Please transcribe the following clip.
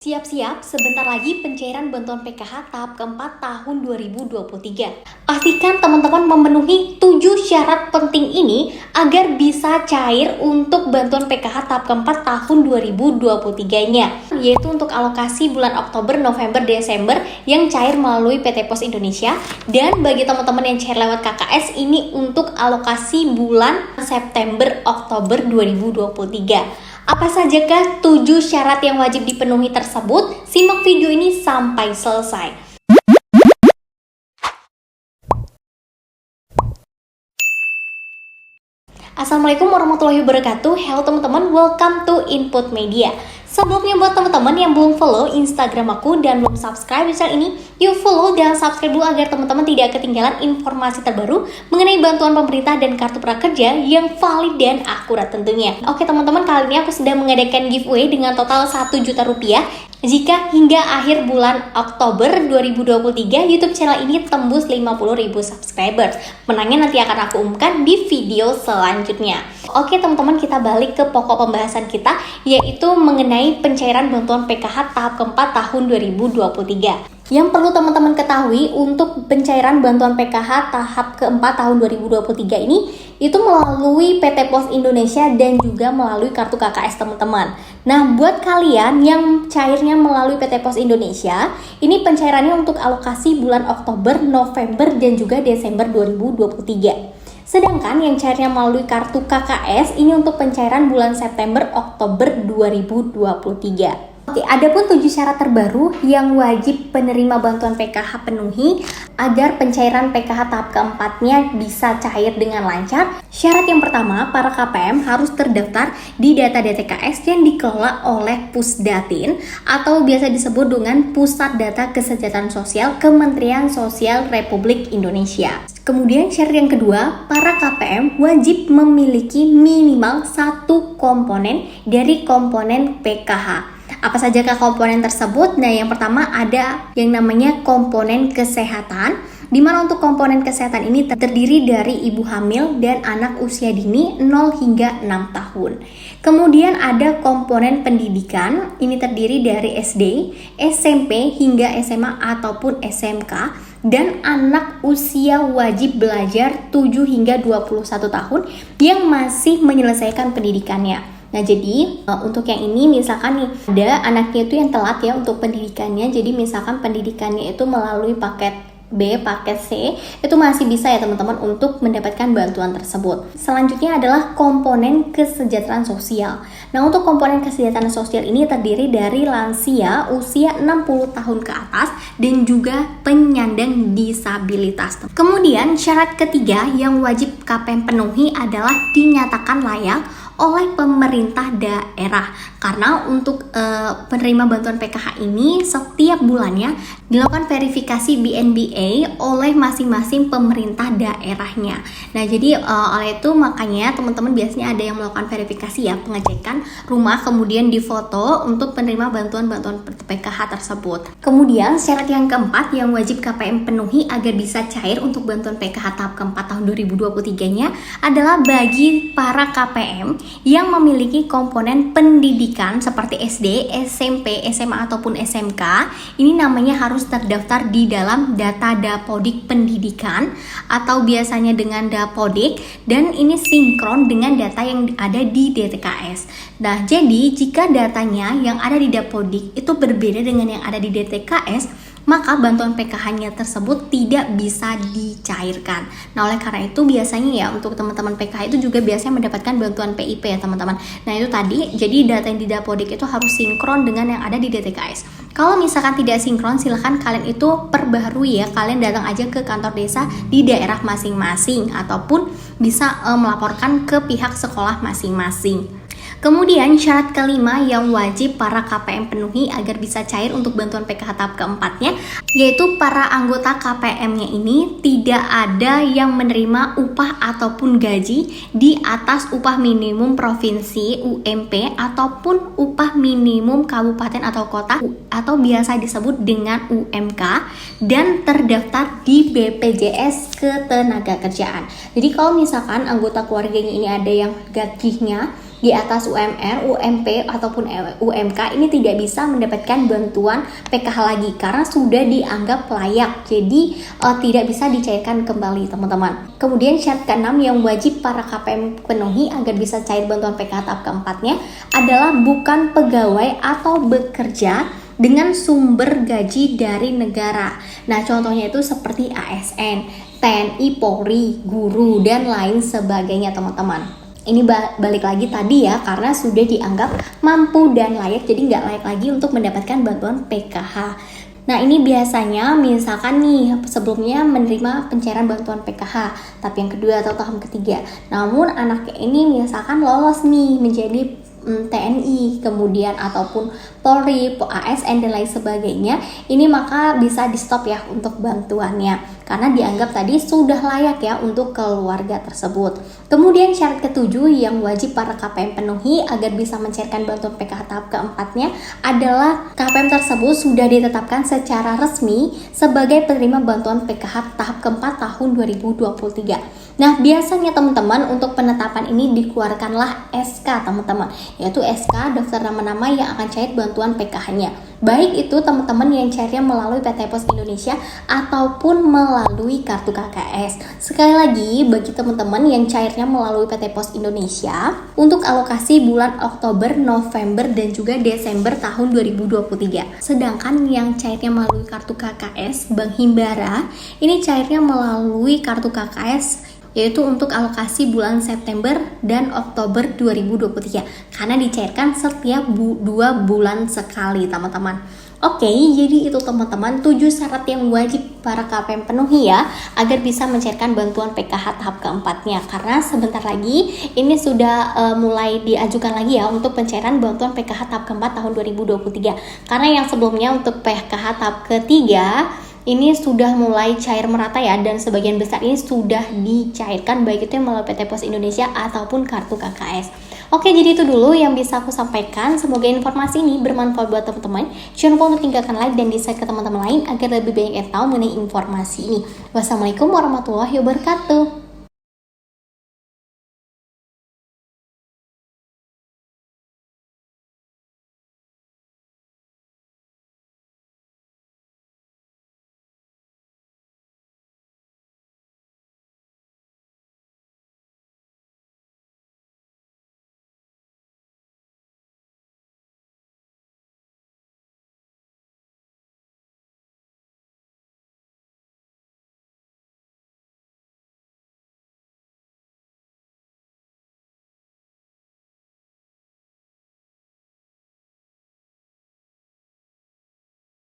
Siap-siap, sebentar lagi pencairan bantuan PKH tahap keempat tahun 2023. Pastikan teman-teman memenuhi 7 syarat penting ini agar bisa cair untuk bantuan PKH tahap keempat tahun 2023-nya, yaitu untuk alokasi bulan Oktober, November, Desember yang cair melalui PT Pos Indonesia, dan bagi teman-teman yang cair lewat KKS ini untuk alokasi bulan September, Oktober 2023. Apa sajakah 7 syarat yang wajib dipenuhi tersebut? Simak video ini sampai selesai. Assalamualaikum warahmatullahi wabarakatuh. Halo teman-teman, welcome to Input Media. Sebelumnya buat teman-teman yang belum follow Instagram aku dan belum subscribe channel ini, yuk follow dan subscribe dulu agar teman-teman tidak ketinggalan informasi terbaru mengenai bantuan pemerintah dan kartu prakerja yang valid dan akurat tentunya. Oke teman-teman, kali ini aku sedang mengadakan giveaway dengan total 1 juta rupiah. Jika hingga akhir bulan Oktober 2023 YouTube channel ini tembus 50.000 subscribers, menangnya nanti akan aku umumkan di video selanjutnya. Oke teman-teman, kita balik ke pokok pembahasan kita, yaitu mengenai pencairan bantuan PKH tahap keempat tahun 2023. Yang perlu teman-teman ketahui untuk pencairan bantuan PKH tahap keempat tahun 2023 ini itu melalui PT Pos Indonesia dan juga melalui kartu KKS teman-teman. Nah, buat kalian yang cairnya melalui PT Pos Indonesia, ini pencairannya untuk alokasi bulan Oktober, November, dan juga Desember 2023. Sedangkan yang cairnya melalui kartu KKS ini untuk pencairan bulan September, Oktober 2023. Oke, ada pun 7 syarat terbaru yang wajib penerima bantuan PKH penuhi agar pencairan PKH tahap keempatnya bisa cair dengan lancar. Syarat yang pertama, para KPM harus terdaftar di data DTKS yang dikelola oleh Pusdatin atau biasa disebut dengan Pusat Data Kesejahteraan Sosial Kementerian Sosial Republik Indonesia. Kemudian syarat yang kedua, para KPM wajib memiliki minimal 1 komponen dari komponen PKH. Apa sajakah komponen tersebut? Nah, yang pertama ada yang namanya komponen kesehatan, di mana untuk komponen kesehatan ini terdiri dari ibu hamil dan anak usia dini 0 hingga 6 tahun. Kemudian ada komponen pendidikan, ini terdiri dari SD, SMP hingga SMA ataupun SMK, dan anak usia wajib belajar 7 hingga 21 tahun yang masih menyelesaikan pendidikannya. Nah, jadi untuk yang ini misalkan nih ada anaknya itu yang telat ya untuk pendidikannya. Jadi misalkan pendidikannya itu melalui paket B, paket C, itu masih bisa ya teman-teman untuk mendapatkan bantuan tersebut. Selanjutnya adalah komponen kesejahteraan sosial. Nah, untuk komponen kesejahteraan sosial ini terdiri dari lansia usia 60 tahun ke atas dan juga penyandang disabilitas. Kemudian syarat ketiga yang wajib KPM penuhi adalah dinyatakan layak oleh pemerintah daerah, karena untuk penerima bantuan PKH ini setiap bulannya dilakukan verifikasi BNBA oleh masing-masing pemerintah daerahnya. Nah, jadi oleh itu makanya teman-teman biasanya ada yang melakukan verifikasi ya, pengecekan rumah kemudian difoto untuk penerima bantuan PKH tersebut. Kemudian syarat yang keempat yang wajib KPM penuhi agar bisa cair untuk bantuan PKH tahap keempat tahun 2023-nya adalah bagi para KPM yang memiliki komponen pendidikan seperti SD, SMP, SMA ataupun SMK, ini namanya harus terdaftar di dalam data Dapodik Pendidikan atau biasanya dengan Dapodik, dan ini sinkron dengan data yang ada di DTKS. Nah, jadi jika datanya yang ada di Dapodik itu berbeda dengan yang ada di DTKS, maka bantuan PKH-nya tersebut tidak bisa dicairkan. Nah, oleh karena itu biasanya ya untuk teman-teman PKH itu juga biasanya mendapatkan bantuan PIP ya teman-teman. Nah, itu tadi, jadi data yang di Dapodik itu harus sinkron dengan yang ada di DTKS. Kalau misalkan tidak sinkron, silahkan kalian itu perbaharui ya, kalian datang aja ke kantor desa di daerah masing-masing ataupun bisa melaporkan ke pihak sekolah masing-masing. Kemudian syarat kelima yang wajib para KPM penuhi agar bisa cair untuk bantuan PKH tahap keempatnya, yaitu para anggota KPM-nya ini tidak ada yang menerima upah ataupun gaji di atas upah minimum provinsi UMP ataupun upah minimum kabupaten atau kota atau biasa disebut dengan UMK, dan terdaftar di BPJS Ketenagakerjaan. Jadi kalau misalkan anggota keluarganya ini ada yang gajinya di atas UMR, UMP ataupun UMK ini tidak bisa mendapatkan bantuan PKH lagi karena sudah dianggap layak. Jadi tidak bisa dicairkan kembali teman-teman. Kemudian syarat ke-6 yang wajib para KPM penuhi agar bisa cair bantuan PKH tahap keempatnya adalah bukan pegawai atau bekerja dengan sumber gaji dari negara. Nah, contohnya itu seperti ASN, TNI, Polri, guru, dan lain sebagainya teman-teman. Ini balik lagi tadi ya, karena sudah dianggap mampu dan layak, jadi nggak layak lagi untuk mendapatkan bantuan PKH. Nah, ini biasanya misalkan nih sebelumnya menerima pencairan bantuan PKH tahap yang kedua atau tahap ketiga. Namun anaknya ini misalkan lolos nih menjadi TNI kemudian ataupun Polri, ASN dan lain sebagainya, ini maka bisa di stop ya untuk bantuannya karena dianggap tadi sudah layak ya untuk keluarga tersebut. Kemudian syarat ketujuh yang wajib para KPM penuhi agar bisa mencairkan bantuan PKH tahap keempatnya adalah KPM tersebut sudah ditetapkan secara resmi sebagai penerima bantuan PKH tahap keempat tahun 2023. Nah, biasanya teman-teman untuk penetapan ini dikeluarkanlah SK teman-teman, yaitu SK daftar nama-nama yang akan cair bantuan PKH-nya. Baik itu teman-teman yang cairnya melalui PT Pos Indonesia ataupun melalui kartu KKS. Sekali lagi, bagi teman-teman yang cairnya melalui PT Pos Indonesia, untuk alokasi bulan Oktober, November, dan juga Desember tahun 2023. Sedangkan yang cairnya melalui kartu KKS Bank Himbara, ini cairnya melalui kartu KKS yaitu untuk alokasi bulan September dan Oktober 2023 karena dicairkan setiap 2 bulan sekali teman-teman. Oke, jadi itu teman-teman 7 syarat yang wajib para KPM penuhi ya agar bisa mencairkan bantuan PKH tahap keempatnya, karena sebentar lagi ini sudah mulai diajukan lagi ya untuk pencairan bantuan PKH tahap keempat tahun 2023, karena yang sebelumnya untuk PKH tahap ketiga ini sudah mulai cair merata ya, dan sebagian besar ini sudah dicairkan baik itu yang melalui PT Pos Indonesia ataupun kartu KKS. Oke, jadi itu dulu yang bisa aku sampaikan. Semoga informasi ini bermanfaat buat teman-teman. Jangan lupa untuk tinggalkan like dan di-share ke teman-teman lain agar lebih banyak yang tahu mengenai informasi ini. Wassalamualaikum warahmatullahi wabarakatuh.